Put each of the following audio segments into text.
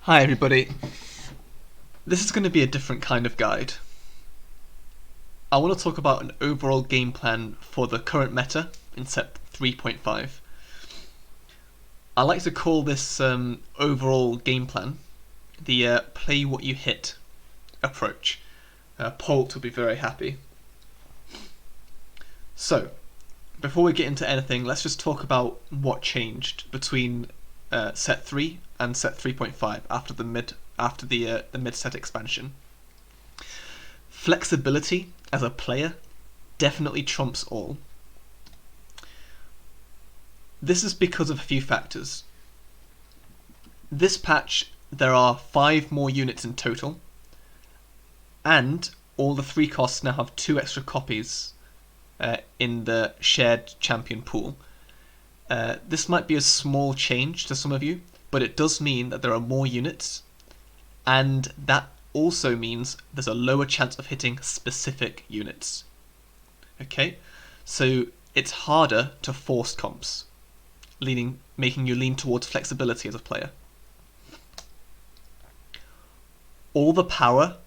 Hi everybody, this is going to be a different kind of guide. I want to talk about an overall game plan for the current meta in set 3.5. I like to call this overall game plan the play what you hit approach. Polt will be very happy. So, before we get into anything, let's just talk about what changed between set 3 and set 3.5 after the mid set expansion. Flexibility as a player definitely trumps all. This is because of a few factors. This patch, there are 5 more units in total, and all the 3 costs now have 2 extra copies in the shared champion pool. This might be a small change to some of you, but it does mean that there are more units, and that also means there's a lower chance of hitting specific units. Okay, so it's harder to force comps, making you lean towards flexibility as a player. All the power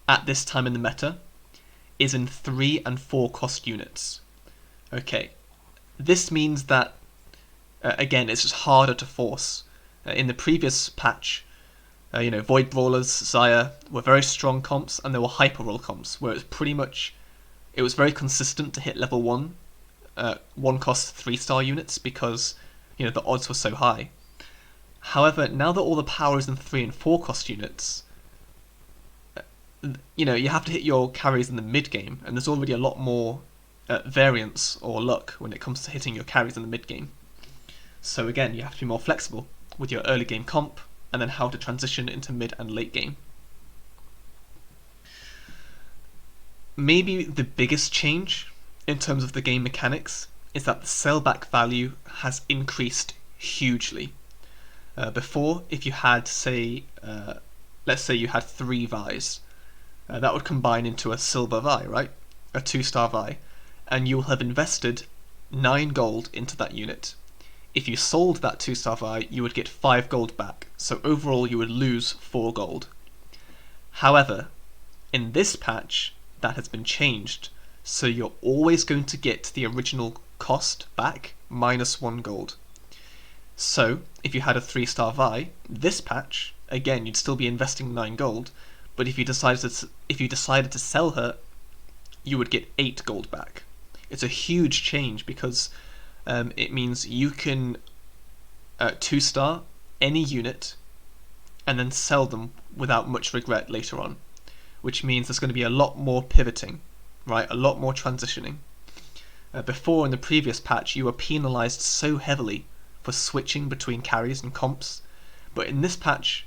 at this time in the meta is in 3 and 4 cost units. Okay, this means that again, it's just harder to force. In the previous patch, Void Brawlers, Xayah were very strong comps, and there were Hyper Roll comps, where it was very consistent to hit level 1, 1 cost 3-star units, because the odds were so high. However, now that all the power is in 3 and 4 cost units, you have to hit your carries in the mid game, and there's already a lot more variance or luck when it comes to hitting your carries in the mid game. So again, you have to be more flexible with your early game comp, and then how to transition into mid and late game. Maybe the biggest change in terms of the game mechanics is that the sellback value has increased hugely. Before, if you had, let's say you had 3 Vi's, that would combine into a silver Vi, right? A 2-star Vi, and you'll have invested 9 gold into that unit. If you sold that 2-star Vi, you would get 5 gold back, so overall you would lose 4 gold. However, in this patch, that has been changed, so you're always going to get the original cost back minus 1 gold. So, if you had a 3-star Vi, this patch, again, you'd still be investing 9 gold, but if you decided to sell her, you would get 8 gold back. It's a huge change because it means you can 2-star any unit and then sell them without much regret later on, which means there's going to be a lot more pivoting, right? A lot more transitioning. Before, in the previous patch, you were penalized so heavily for switching between carries and comps, but in this patch,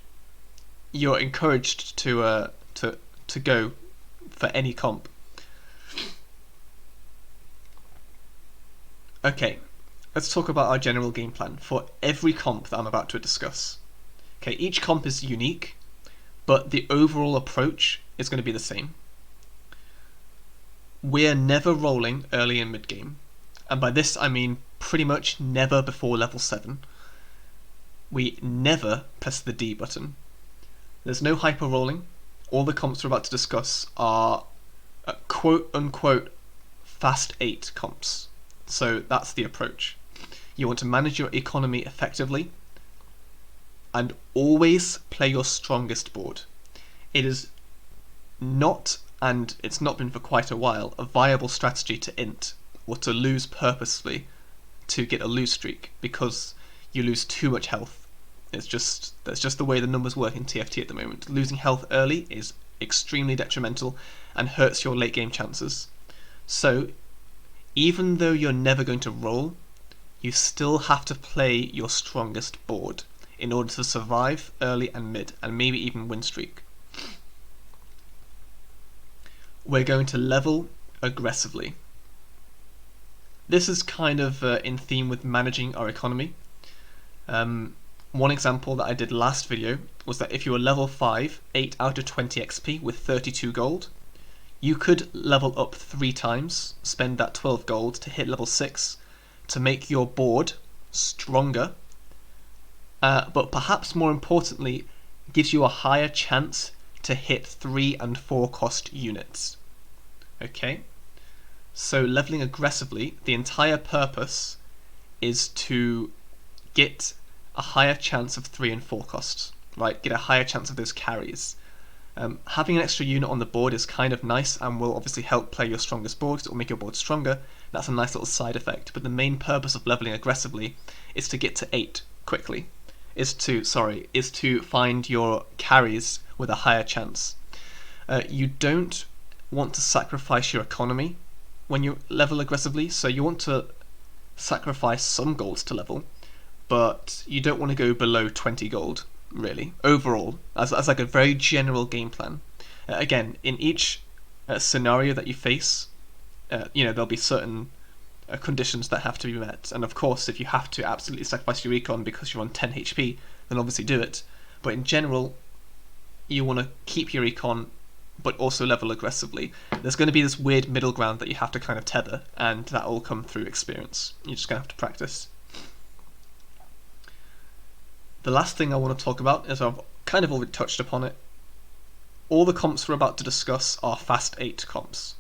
you're encouraged to go for any comp. Okay, let's talk about our general game plan for every comp that I'm about to discuss. Okay, each comp is unique, but the overall approach is going to be the same. We're never rolling early and mid game, and by this I mean pretty much never before level 7. We never press the D button. There's no hyper rolling. All the comps we're about to discuss are quote unquote fast 8 comps. So that's the approach. You want to manage your economy effectively and always play your strongest board. It is not, and it's not been for quite a while, a viable strategy to int or to lose purposefully to get a lose streak because you lose too much health. That's just the way the numbers work in TFT at the moment. Losing health early is extremely detrimental and hurts your late game chances. So even though you're never going to roll, you still have to play your strongest board in order to survive early and mid, and maybe even win streak. We're going to level aggressively. This is kind of in theme with managing our economy. One example that I did last video was that if you were level 5, 8 out of 20 XP with 32 gold, you could level up 3 times, spend that 12 gold to hit level 6 to make your board stronger, but perhaps more importantly, gives you a higher chance to hit 3 and 4 cost units. Okay? So leveling aggressively, the entire purpose is to get a higher chance of 3 and 4 costs, right? Get a higher chance of those carries. Having an extra unit on the board is kind of nice and will obviously help play your strongest board because it will make your board stronger. That's a nice little side effect. But the main purpose of leveling aggressively is to get to 8 quickly. Is to find your carries with a higher chance. You don't want to sacrifice your economy when you level aggressively, so you want to sacrifice some golds to level, but you don't want to go below 20 gold, really, overall, as like a very general game plan. Again, in each scenario that you face, there'll be certain conditions that have to be met, and of course, if you have to absolutely sacrifice your econ because you're on 10 HP, then obviously do it, but in general, you want to keep your econ but also level aggressively. There's going to be this weird middle ground that you have to kind of tether, and that will come through experience. You're just going to have to practice. The last thing I want to talk about is I've kind of already touched upon it. All the comps we're about to discuss are fast 8 comps.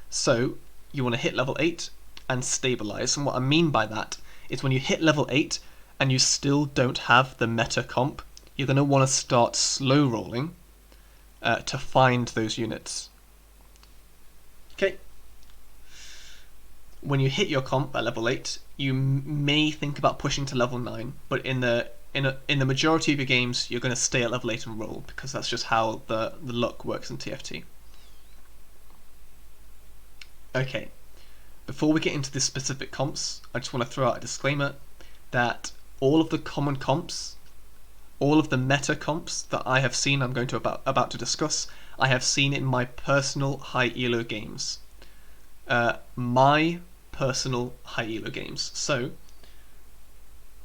So you want to hit level 8 and stabilize. And what I mean by that is when you hit level 8 and you still don't have the meta comp, you're going to want to start slow rolling to find those units. Okay. When you hit your comp at level 8, you may think about pushing to level 9, but in the majority of your games, you're going to stay at level 8 and roll, because that's just how the luck works in TFT. Okay, before we get into the specific comps, I just want to throw out a disclaimer that all of the common comps, all of the meta comps that I have seen, I'm going to about to discuss, I have seen in my personal high elo games. My personal high elo games. So,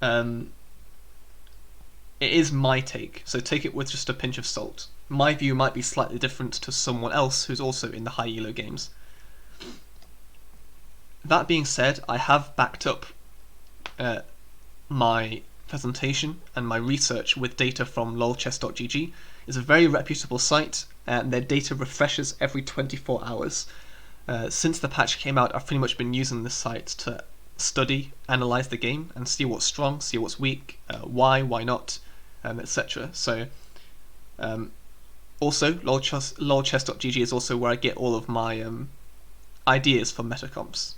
it is my take, so take it with just a pinch of salt. My view might be slightly different to someone else who's also in the high elo games. That being said, I have backed up my presentation and my research with data from lolchess.gg. It's a very reputable site, and their data refreshes every 24 hours. Since the patch came out, I've pretty much been using this site to study, analyze the game, and see what's strong, see what's weak, why not, etc. So, also, lolchess.gg is also where I get all of my ideas for meta comps.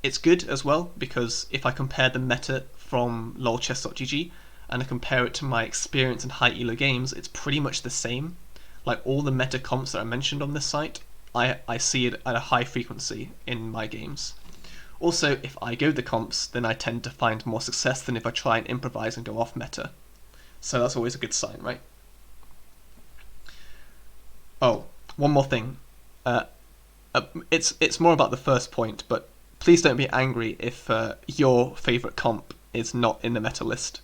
It's good as well, because if I compare the meta from lolchess.gg and I compare it to my experience in high elo games, it's pretty much the same. Like all the meta comps that are mentioned on this site, I see it at a high frequency in my games. Also, if I go the comps, then I tend to find more success than if I try and improvise and go off meta. So that's always a good sign, right? Oh, one more thing. It's more about the first point, but please don't be angry if your favourite comp is not in the meta list.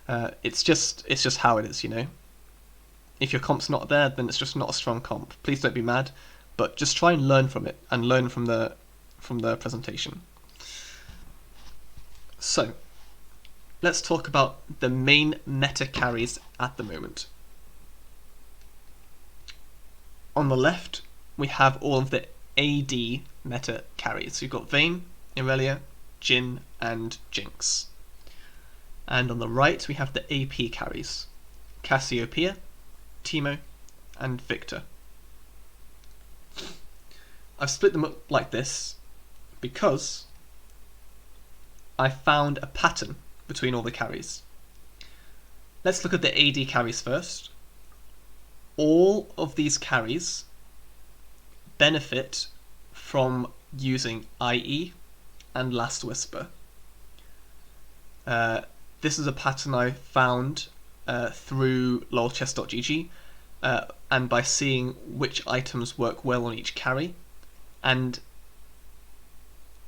It's just how it is, you know. If your comp's not there, then it's just not a strong comp. Please don't be mad, but just try and learn from it and learn from the presentation. So, let's talk about the main meta carries at the moment. On the left, we have all of the AD meta carries. So you've got Vayne, Irelia, Jhin, and Jinx. And on the right, we have the AP carries. Cassiopeia, Teemo, and Victor. I've split them up like this because I found a pattern between all the carries. Let's look at the AD carries first. All of these carries benefit from using IE and Last Whisper. This is a pattern I found through lolchess.gg and by seeing which items work well on each carry. And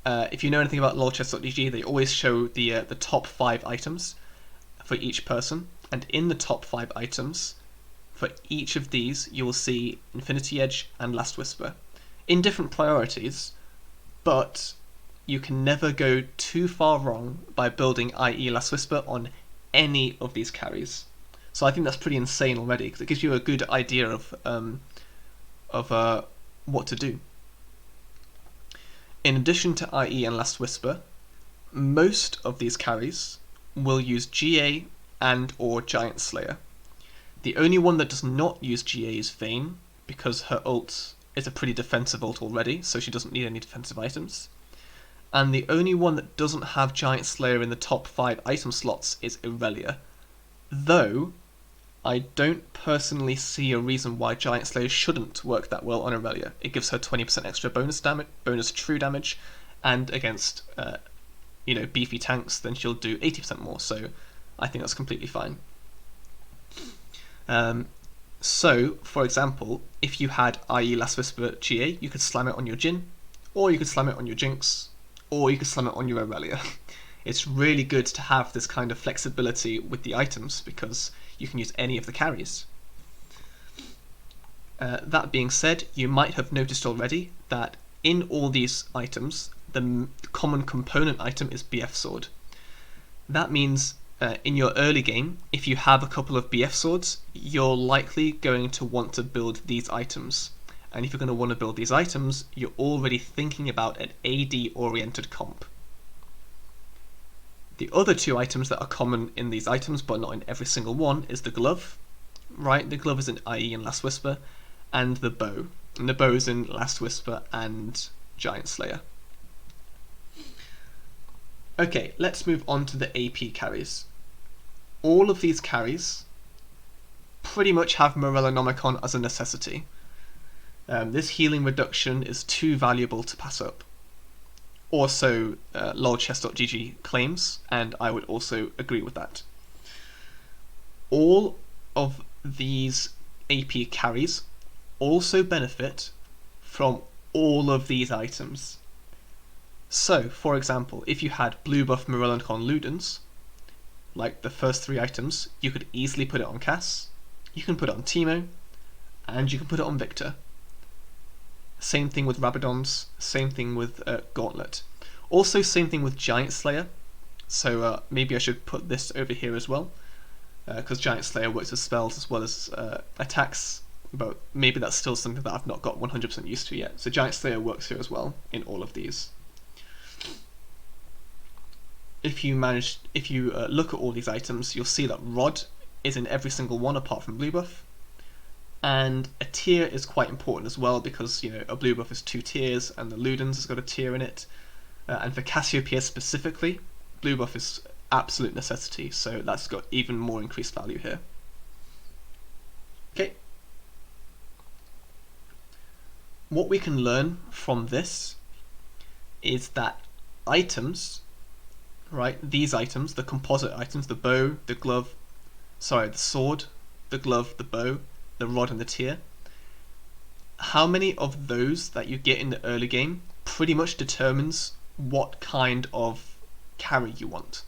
if you know anything about lolchess.gg, they always show the top 5 items for each person, and in the top 5 items for each of these you will see Infinity Edge and Last Whisper in different priorities, but you can never go too far wrong by building IE Last Whisper on any of these carries. So I think that's pretty insane already, because it gives you a good idea of what to do. In addition to IE and Last Whisper, most of these carries will use GA and or Giant Slayer. The only one that does not use GA is Vayne, because her ult is a pretty defensive ult already, so she doesn't need any defensive items. And the only one that doesn't have Giant Slayer in the top 5 item slots is Irelia. Though, I don't personally see a reason why Giant Slayer shouldn't work that well on Irelia. It gives her 20% extra bonus damage, bonus true damage, and against beefy tanks, then she'll do 80% more, so I think that's completely fine. So, for example, if you had IE Last Whisper GA, you could slam it on your Jhin, or you could slam it on your Jinx, or you could slam it on your Irelia. It's really good to have this kind of flexibility with the items, because you can use any of the carries. That being said, you might have noticed already that in all these items, the common component item is BF Sword. That means in your early game, if you have a couple of BF Swords, you're likely going to want to build these items. And if you're going to want to build these items, you're already thinking about an AD-oriented comp. The other two items that are common in these items, but not in every single one, is the glove. Right, the glove is in IE and Last Whisper, and the bow. And the bow is in Last Whisper and Giant Slayer. Okay, let's move on to the AP carries. All of these carries pretty much have Morellonomicon as a necessity. This healing reduction is too valuable to pass up. Also, lolchess.gg claims, and I would also agree with that. All of these AP carries also benefit from all of these items. So, for example, if you had blue buff Morellonomicon Ludens, like the first 3 items, you could easily put it on Cass, you can put it on Teemo, and you can put it on Victor. Same thing with Rabadons, same thing with Gauntlet. Also, same thing with Giant Slayer. So maybe I should put this over here as well, because Giant Slayer works with spells as well as attacks, but maybe that's still something that I've not got 100% used to yet. So Giant Slayer works here as well in all of these. If you look at all these items, you'll see that Rod is in every single one apart from blue buff. And a tier is quite important as well, because a blue buff is 2 tiers, and the Ludens has got a tier in it. And for Cassiopeia specifically, blue buff is absolute necessity, so that's got even more increased value here. Okay. What we can learn from this is that items, right, these items, the composite items, the bow, the glove, the sword, the glove, the bow, the rod and the tier, how many of those that you get in the early game pretty much determines what kind of carry you want.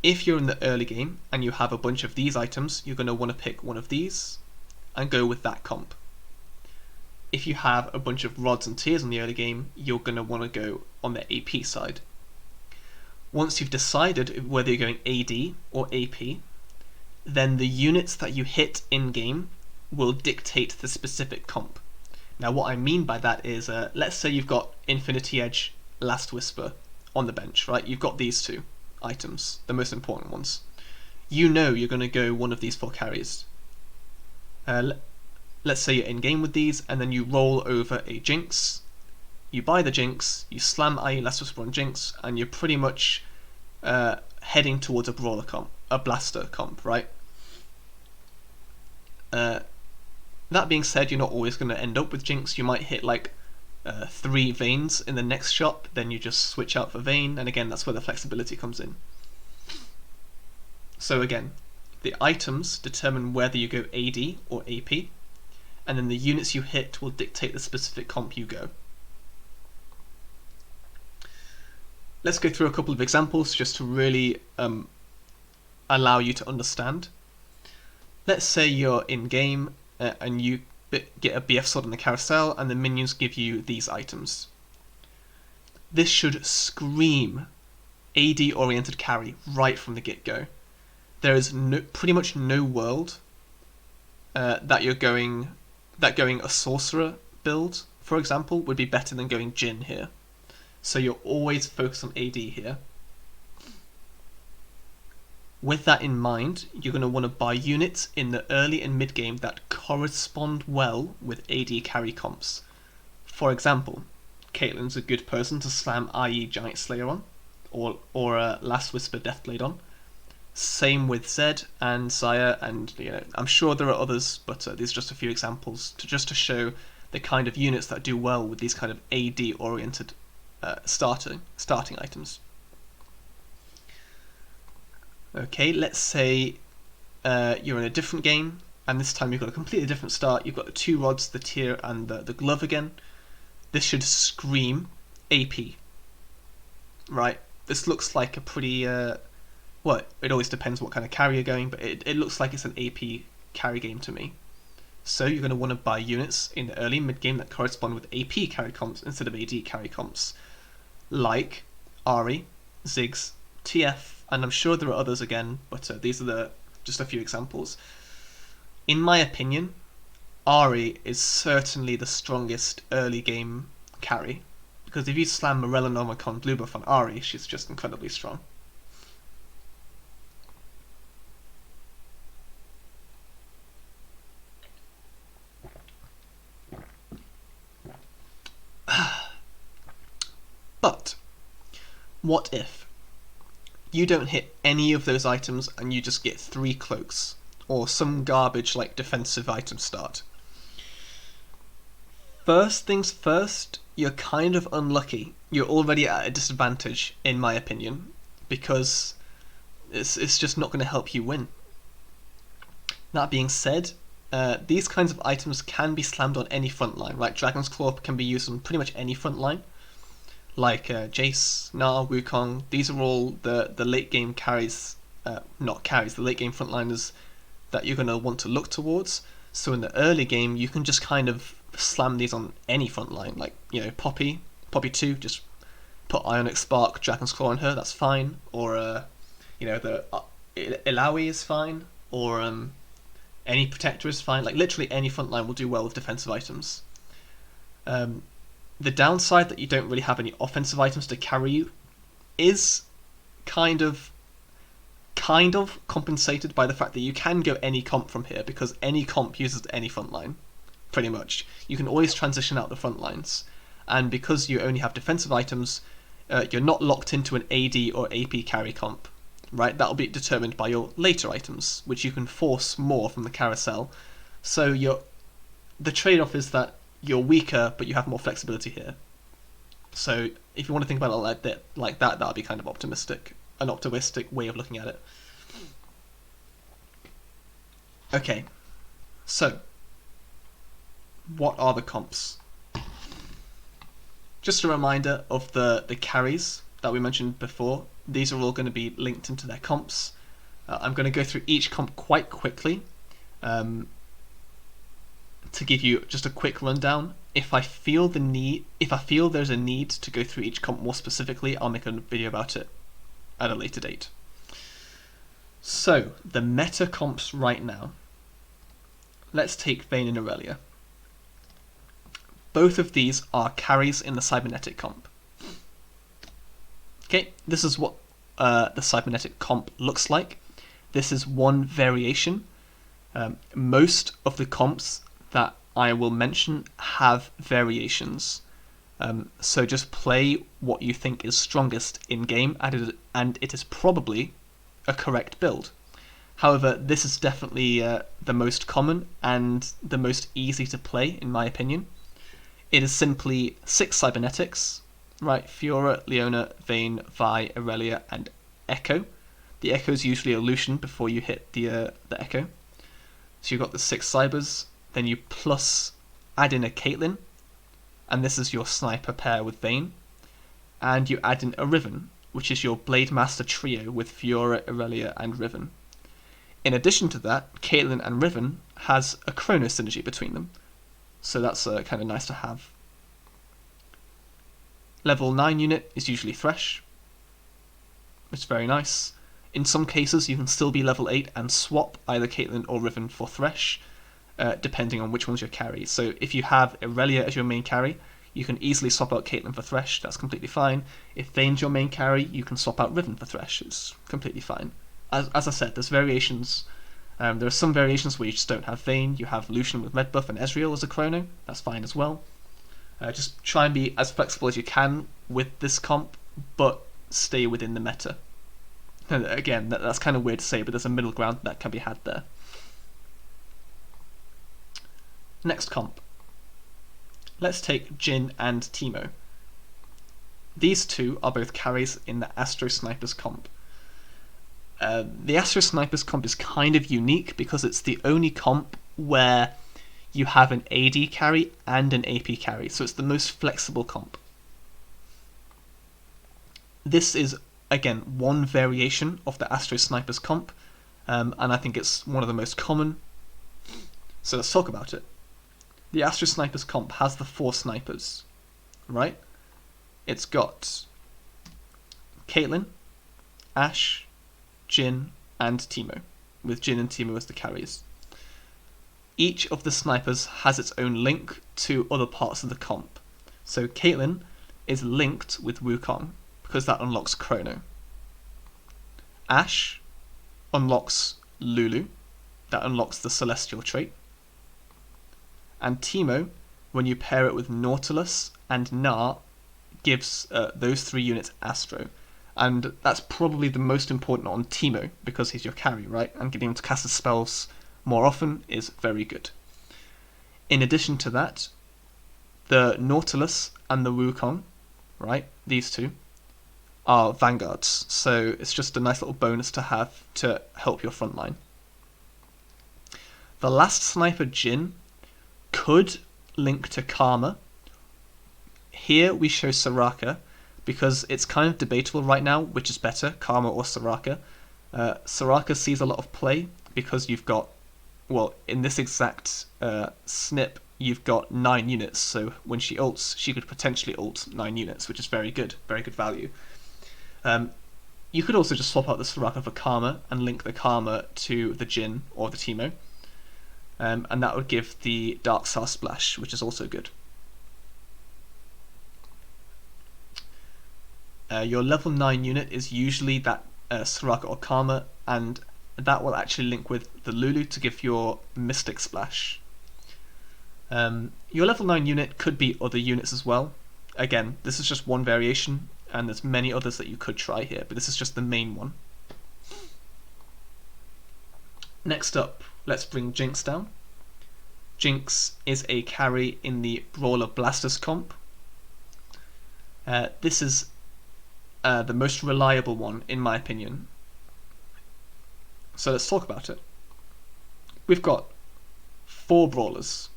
If you're in the early game and you have a bunch of these items, you're going to want to pick one of these and go with that comp. If you have a bunch of rods and tiers in the early game, you're going to want to go on the AP side. Once you've decided whether you're going AD or AP, then the units that you hit in game will dictate the specific comp. Now what I mean by that is, let's say you've got Infinity Edge, Last Whisper on the bench, right? You've got these 2 items, the most important ones. You know you're going to go one of these 4 carries. Let's say you're in game with these, and then you roll over a Jinx. You buy the Jinx, you slam IE Last Whisper on Jinx, and you're pretty much heading towards a brawler comp, a blaster comp, right? That being said, you're not always going to end up with Jinx. You might hit like 3 Vaynes in the next shot, then you just switch out for Vayne, and again, that's where the flexibility comes in. So again, the items determine whether you go AD or AP, and then the units you hit will dictate the specific comp you go. Let's go through a couple of examples just to really allow you to understand. Let's say you're in game and you get a BF sword on the carousel and the minions give you these items. This should scream AD oriented carry right from the get-go. there is pretty much no world that going a sorcerer build, for example, would be better than going Jin here. So you're always focused on AD here. With that in mind, you're going to want to buy units in the early and mid game that correspond well with AD carry comps. For example, Caitlyn's a good person to slam IE Giant Slayer on, or Last Whisper Deathblade on. Same with Zed and Zaya, and I'm sure there are others, but these are just a few examples to show the kind of units that do well with these kind of AD oriented starting items. Okay, let's say you're in a different game, and this time you've got a completely different start. You've got the 2 rods, the tear, and the glove again. This should scream AP, right? This looks like a pretty well, it always depends what kind of carry you're going, but it looks like it's an AP carry game to me. So you're going to want to buy units in the early mid game that correspond with AP carry comps instead of AD carry comps, like Ahri, Ziggs, TF, and I'm sure there are others again, but these are just a few examples. In my opinion, Ahri is certainly the strongest early game carry, because if you slam Morella Nomicon blue buff on Ahri, she's just incredibly strong. But what if you don't hit any of those items and you just get 3 cloaks, or some garbage like defensive item start? First things first, you're kind of unlucky. You're already at a disadvantage, in my opinion, because it's just not going to help you win. That being said, these kinds of items can be slammed on any front line. Like Dragon's Claw can be used on pretty much any front line. Like Jace, Gnar, Wukong, these are all the late game carries, not carries, the late game frontliners that you're going to want to look towards. So in the early game, you can just kind of slam these on any front line, like Poppy 2, just put Ionic Spark, Dragon's Claw on her, that's fine. Or the Illaoi is fine, or any Protector is fine. Like literally any front line will do well with defensive items. The downside that you don't really have any offensive items to carry you is kind of compensated by the fact that you can go any comp from here, because any comp uses any front line, pretty much. You can always transition out the front lines, and because you only have defensive items, you're not locked into an AD or AP carry comp, right? That'll be determined by your later items, which you can force more from the carousel. So the trade-off is that you're weaker, but you have more flexibility here. So if you want to think about it like that, that'll be kind of an optimistic way of looking at it. Okay, so what are the comps? Just a reminder of the carries that we mentioned before. These are all going to be linked into their comps. I'm going to go through each comp quite quickly to give you just a quick rundown. If I feel there's a need to go through each comp more specifically, I'll make a video about it at a later date. So, the meta comps right now. Let's take Vayne and Aurelia. Both of these are carries in the cybernetic comp. Okay, this is what the cybernetic comp looks like. This is one variation. Most of the comps that I will mention have variations. So just play what you think is strongest in game, and it is probably a correct build. However, this is definitely the most common and the most easy to play, in my opinion. It is simply 6 cybernetics, right? Fiora, Leona, Vayne, Vi, Aurelia, and Echo. The Echo is usually a Lucian before you hit the Echo. So you've got the 6 cybers, then you plus add in a Caitlyn, and this is your sniper pair with Vayne, and you add in a Riven, which is your Blade Master trio with Fiora, Aurelia, and Riven. In addition to that, Caitlyn and Riven has a Chrono synergy between them, so that's kind of nice to have. Level 9 unit is usually Thresh. It's very nice. In some cases, you can still be level 8 and swap either Caitlyn or Riven for Thresh, depending on which one's your carry. So if you have Irelia as your main carry, you can easily swap out Caitlyn for Thresh, that's completely fine. If Vayne's your main carry, you can swap out Riven for Thresh, it's completely fine. As I said, there's variations. There are some variations where you just don't have Vayne, you have Lucian with med buff and Ezreal as a chrono, that's fine as well. Just try and be as flexible as you can with this comp, but stay within the meta. And again, that's kind of weird to say, but there's a middle ground that can be had there. Next comp. Let's take Jhin and Teemo. These two are both carries in the Astro Snipers comp. The Astro Snipers comp is kind of unique because it's the only comp where you have an AD carry and an AP carry, so it's the most flexible comp. This is, again, one variation of the Astro Snipers comp, and I think it's one of the most common. So let's talk about it. The Astro Snipers comp has the 4 snipers, right? It's got Caitlyn, Ashe, Jhin, and Teemo, with Jhin and Teemo as the carries. Each of the snipers has its own link to other parts of the comp. So Caitlyn is linked with Wukong, because that unlocks Chrono. Ashe unlocks Lulu, that unlocks the Celestial trait. And Teemo, when you pair it with Nautilus and Gnar, gives those 3 units Astro. And that's probably the most important on Teemo, because he's your carry, right? And getting him to cast his spells more often is very good. In addition to that, the Nautilus and the Wukong, right, these two, are vanguards, so it's just a nice little bonus to have to help your front line. The last sniper, Jhin, could link to Karma. Here we show Soraka, because it's kind of debatable right now which is better, Karma or Soraka. Soraka sees a lot of play because you've got, well, in this exact snip, you've got 9 units, so when she ults, she could potentially ult 9 units, which is very good value. You could also just swap out the Soraka for Karma and link the Karma to the Jhin or the Teemo, and that would give the Dark Star Splash, which is also good. Your level 9 unit is usually that Soraka or Karma, and that will actually link with the Lulu to give your Mystic Splash. Your level 9 unit could be other units as well. Again, this is just one variation, and there's many others that you could try here, but this is just the main one. Next up, let's bring Jinx down. Jinx is a carry in the Brawler Blasters comp. This is the most reliable one, in my opinion. So let's talk about it. We've got 4 brawlers: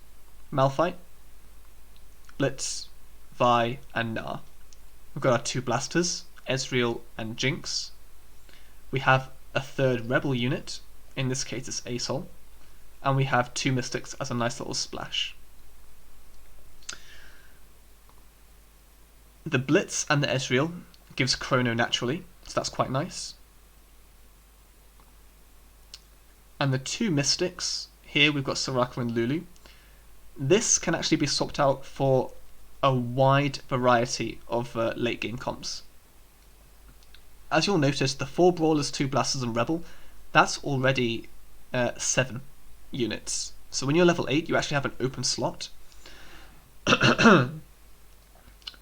Malphite, Blitz, Vi, and Gnar. We've got our 2 blasters, Ezreal and Jinx. We have a 3rd rebel unit, in this case it's Asol, and we have 2 mystics as a nice little splash. The Blitz and the Ezreal gives Chrono naturally, so that's quite nice. And the 2 mystics, here we've got Soraka and Lulu. This can actually be swapped out for a wide variety of late game comps. As you'll notice, the 4 brawlers, 2 blasters and rebel, that's already 7 units. So when you're level 8, you actually have an open slot.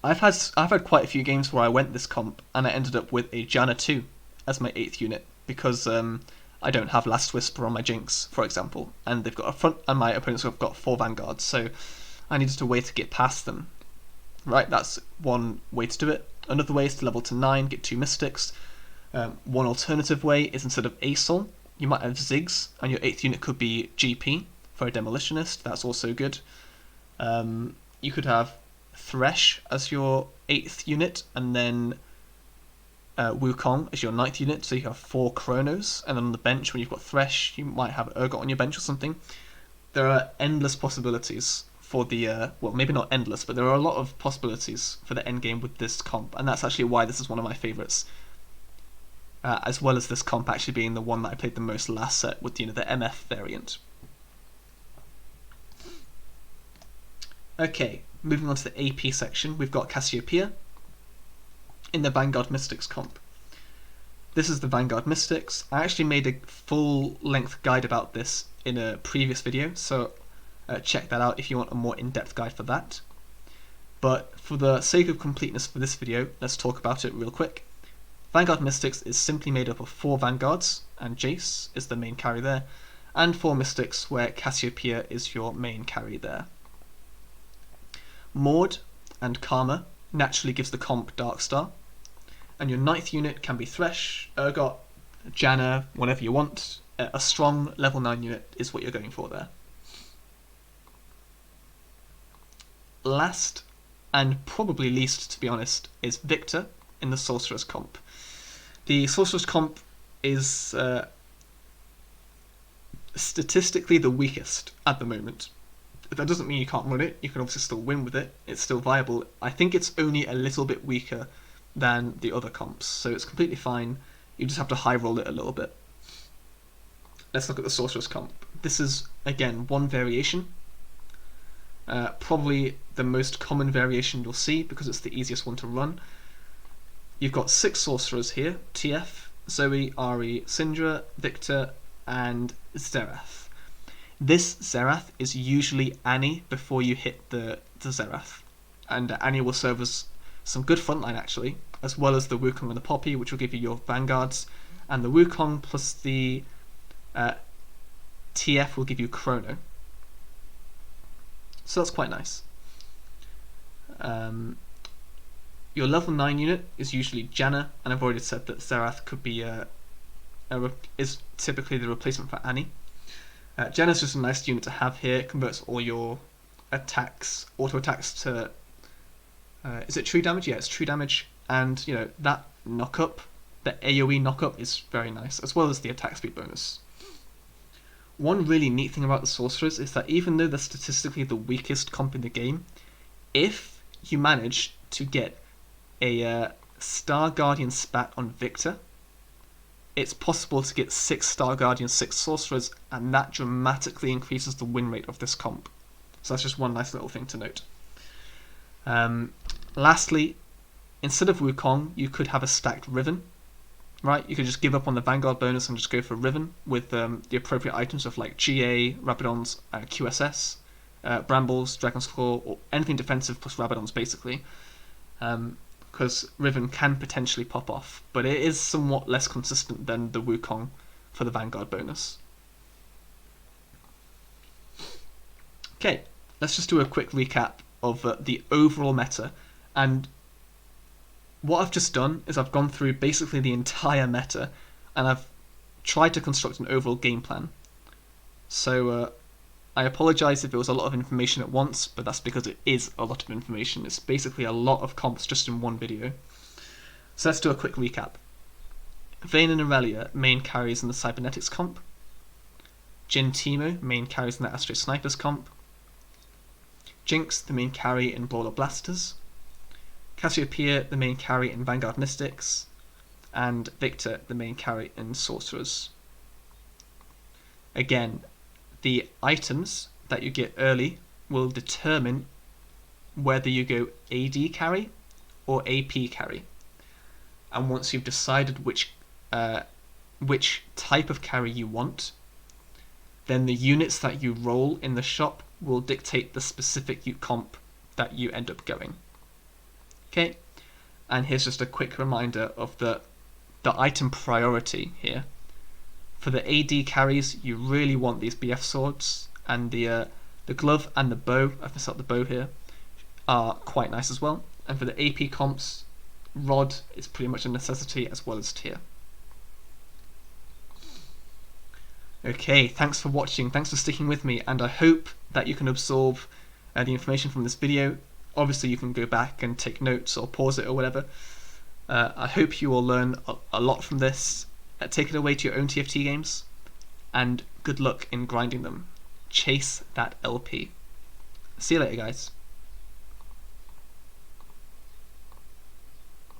I've had quite a few games where I went this comp and I ended up with a Janna 2 as my 8th unit because I don't have Last Whisper on my Jinx, for example, and they've got a front, and my opponents have got 4 vanguards, so I needed a way to get past them. Right, that's one way to do it. Another way is to level to 9, get 2 mystics. One alternative way is instead of Asol, you might have Ziggs, and your 8th unit could be GP for a Demolitionist. That's also good. You could have Thresh as your 8th unit, and then Wukong as your 9th unit, so you have 4 Chronos, and then on the bench, when you've got Thresh, you might have Urgot on your bench or something. There are endless possibilities for the, well, maybe not endless, but there are a lot of possibilities for the endgame with this comp, and that's actually why this is one of my favourites. as well as this comp actually being the one that I played the most last set with the MF variant. Okay, moving on to the AP section, we've got Cassiopeia in the Vanguard Mystics comp. This is the Vanguard Mystics. I actually made a full-length guide about this in a previous video, so check that out if you want a more in-depth guide for that. But for the sake of completeness for this video, let's talk about it real quick. Vanguard Mystics is simply made up of 4 Vanguards, and Jace is the main carry there, and 4 Mystics where Cassiopeia is your main carry there. Maud and Karma naturally gives the comp Darkstar, and your 9th unit can be Thresh, Urgot, Janna, whatever you want. A strong level 9 unit is what you're going for there. Last, and probably least to be honest, is Victor in the Sorcerer's comp. The Sorcerer's comp is statistically the weakest at the moment. That doesn't mean you can't run it, you can obviously still win with it, it's still viable. I think it's only a little bit weaker than the other comps, so it's completely fine, you just have to high roll it a little bit. Let's look at the Sorcerer's comp. This is, again, one variation, probably the most common variation you'll see because it's the easiest one to run. You've got 6 Sorcerers here, TF, Zoe, Ahri, Syndra, Victor, and Xerath. This Xerath is usually Annie before you hit the Xerath, and Annie will serve as some good frontline actually, as well as the Wukong and the Poppy, which will give you your Vanguards, and the Wukong plus the TF will give you Chrono. So that's quite nice. Your level 9 unit is usually Janna, and I've already said that Xerath could be is typically the replacement for Annie. Janna's just a nice unit to have here. It converts all your attacks, auto attacks to is it true damage? Yeah, it's true damage, and you know that knock-up, the AoE knock-up is very nice, as well as the attack speed bonus. One really neat thing about the Sorcerers is that even though they're statistically the weakest comp in the game, if you manage to get a Star Guardian spat on Victor, it's possible to get 6 Star Guardians, 6 Sorcerers, and that dramatically increases the win rate of this comp. So that's just one nice little thing to note. Lastly, instead of Wukong, you could have a stacked Riven. Right, you could just give up on the Vanguard bonus and just go for Riven with the appropriate items of like GA, Rabadons, QSS, Brambles, Dragon's Claw, or anything defensive plus Rabadons basically. Because Riven can potentially pop off, but it is somewhat less consistent than the Wukong for the Vanguard bonus. Okay, let's just do a quick recap of the overall meta, and what I've just done is I've gone through basically the entire meta, and I've tried to construct an overall game plan. So I apologise if it was a lot of information at once, but that's because it is a lot of information. It's basically a lot of comps just in one video. So let's do a quick recap. Vayne and Aurelia, main carries in the Cybernetics comp. Jhin Teemo, main carries in the Astro Snipers comp. Jinx, the main carry in Brawler Blasters. Cassiopeia, the main carry in Vanguard Mystics. And Victor, the main carry in Sorcerers. Again, the items that you get early will determine whether you go AD carry or AP carry. And once you've decided which type of carry you want, then the units that you roll in the shop will dictate the specific comp that you end up going. Okay, and here's just a quick reminder of the item priority here. For the AD carries, you really want these BF swords, and the glove and the bow, I've messed up the bow here, are quite nice as well. And for the AP comps, Rod is pretty much a necessity as well as Tyr. Okay, thanks for watching, thanks for sticking with me, and I hope that you can absorb the information from this video. Obviously you can go back and take notes or pause it or whatever. I hope you will learn a lot from this. Take it away to your own TFT games, and good luck in grinding them. Chase that LP. See you later, guys.